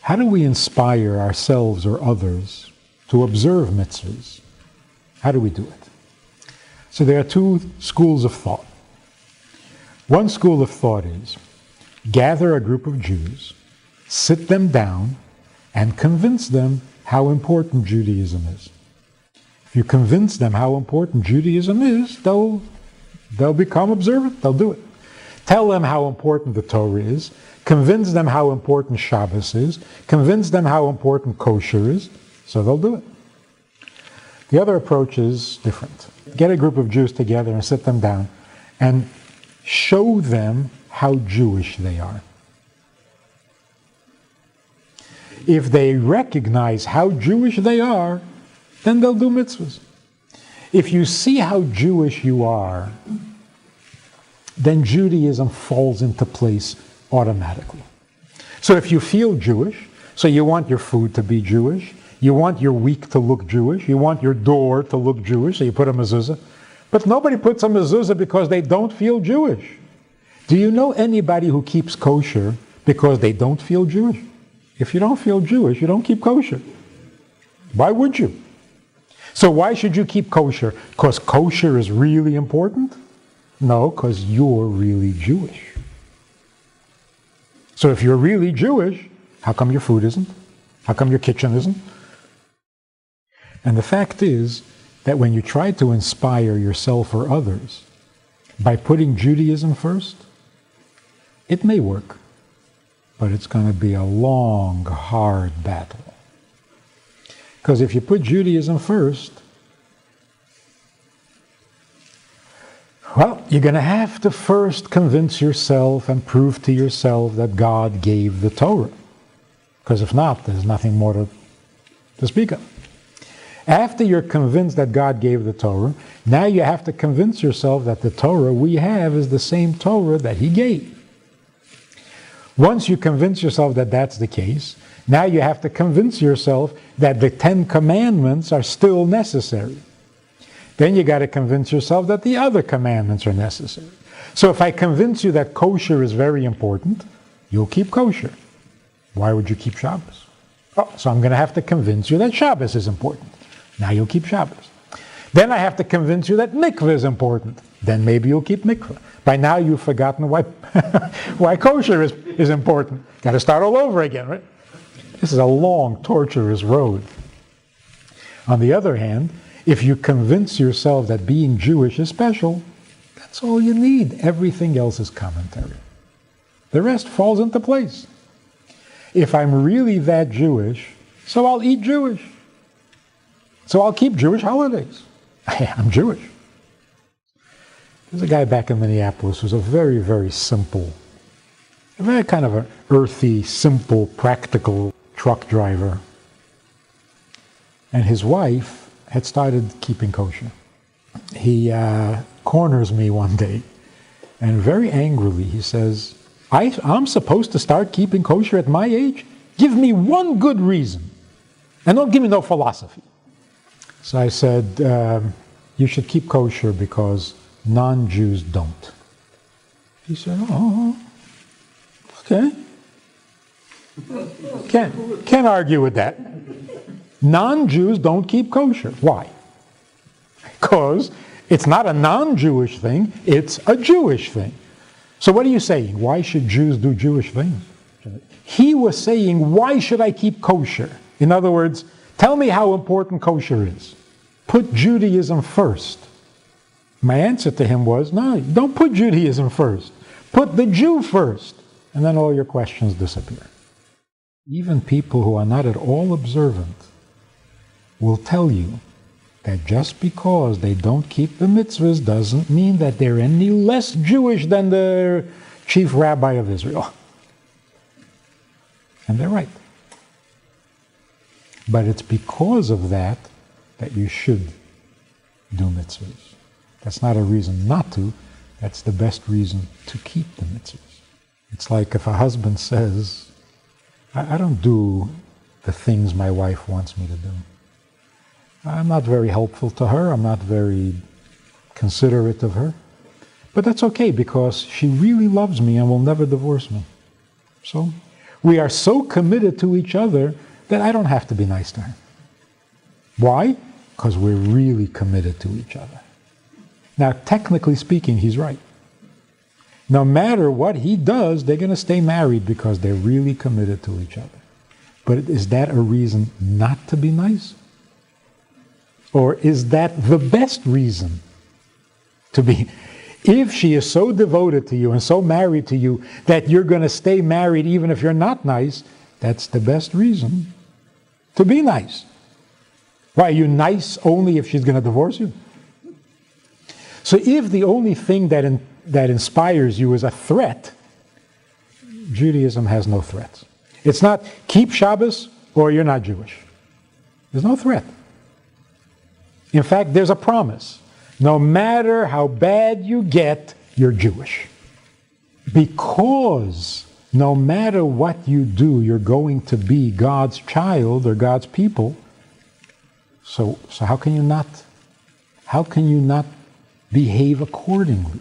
How do we inspire ourselves or others to observe mitzvahs? How do we do it? So there are two schools of thought. One school of thought is, gather a group of Jews, sit them down, and convince them how important Judaism is. If you convince them how important Judaism is, they'll become observant, they'll do it. Tell them how important the Torah is, convince them how important Shabbos is, convince them how important kosher is, so they'll do it. The other approach is different. Get a group of Jews together and sit them down and show them how Jewish they are. If they recognize how Jewish they are, then they'll do mitzvahs. If you see how Jewish you are, then Judaism falls into place automatically. So if you feel Jewish, so you want your food to be Jewish, you want your week to look Jewish, you want your door to look Jewish, so you put a mezuzah. But nobody puts a mezuzah because they don't feel Jewish. Do you know anybody who keeps kosher because they don't feel Jewish? If you don't feel Jewish, you don't keep kosher. Why would you? So why should you keep kosher? Because kosher is really important? No, because you're really Jewish. So if you're really Jewish, how come your food isn't? How come your kitchen isn't? And the fact is that when you try to inspire yourself or others by putting Judaism first, it may work, but it's going to be a long, hard battle. Because if you put Judaism first, well, you're going to have to first convince yourself and prove to yourself that God gave the Torah. Because if not, there's nothing more to speak of. After you're convinced that God gave the Torah, now you have to convince yourself that the Torah we have is the same Torah that He gave. Once you convince yourself that that's the case, now you have to convince yourself that the 10 Commandments are still necessary. Then you got to convince yourself that the other commandments are necessary. So if I convince you that kosher is very important, you'll keep kosher. Why would you keep Shabbos? Oh, so I'm going to have to convince you that Shabbos is important. Now you'll keep Shabbos. Then I have to convince you that mikveh is important. Then maybe you'll keep mikveh. By now you've forgotten why, why kosher is important. Got to start all over again, right? This is a long, torturous road. On the other hand, if you convince yourself that being Jewish is special, that's all you need. Everything else is commentary. The rest falls into place. If I'm really that Jewish, so I'll eat Jewish. So I'll keep Jewish holidays. I'm Jewish. There's a guy back in Minneapolis who's a very, very simple, a very kind of an earthy, simple, practical truck driver. And his wife had started keeping kosher. He corners me one day, and very angrily he says, I'm supposed to start keeping kosher at my age? Give me one good reason, and don't give me no philosophy. So I said, you should keep kosher because non-Jews don't. He said, oh, okay. Can't argue with that. Non-Jews don't keep kosher. Why? Because it's not a non-Jewish thing, it's a Jewish thing. So what are you saying? Why should Jews do Jewish things? He was saying, why should I keep kosher? In other words, tell me how important kosher is. Put Judaism first. My answer to him was, no, don't put Judaism first. Put the Jew first. And then all your questions disappear. Even people who are not at all observant will tell you that just because they don't keep the mitzvahs doesn't mean that they're any less Jewish than the chief rabbi of Israel. And they're right. But it's because of that that you should do mitzvahs. That's not a reason not to. That's the best reason to keep the mitzvahs. It's like if a husband says, I don't do the things my wife wants me to do. I'm not very helpful to her. I'm not very considerate of her. But that's okay because she really loves me and will never divorce me. So We are so committed to each other that I don't have to be nice to her. Why? Because we're really committed to each other. Now, technically speaking, he's right. No matter what he does, they're going to stay married because they're really committed to each other. But is that a reason not to be nice? Or is that the best reason to be? If she is so devoted to you and so married to you that you're going to stay married even if you're not nice, that's the best reason to be nice. Why, are you nice only if she's going to divorce you? So if the only thing that inspires you is a threat, Judaism has no threats. It's not keep Shabbos or you're not Jewish. There's no threat. In fact, there's a promise. No matter how bad you get, you're Jewish. Because no matter what you do, you're going to be God's child or God's people. So how can you not behave accordingly?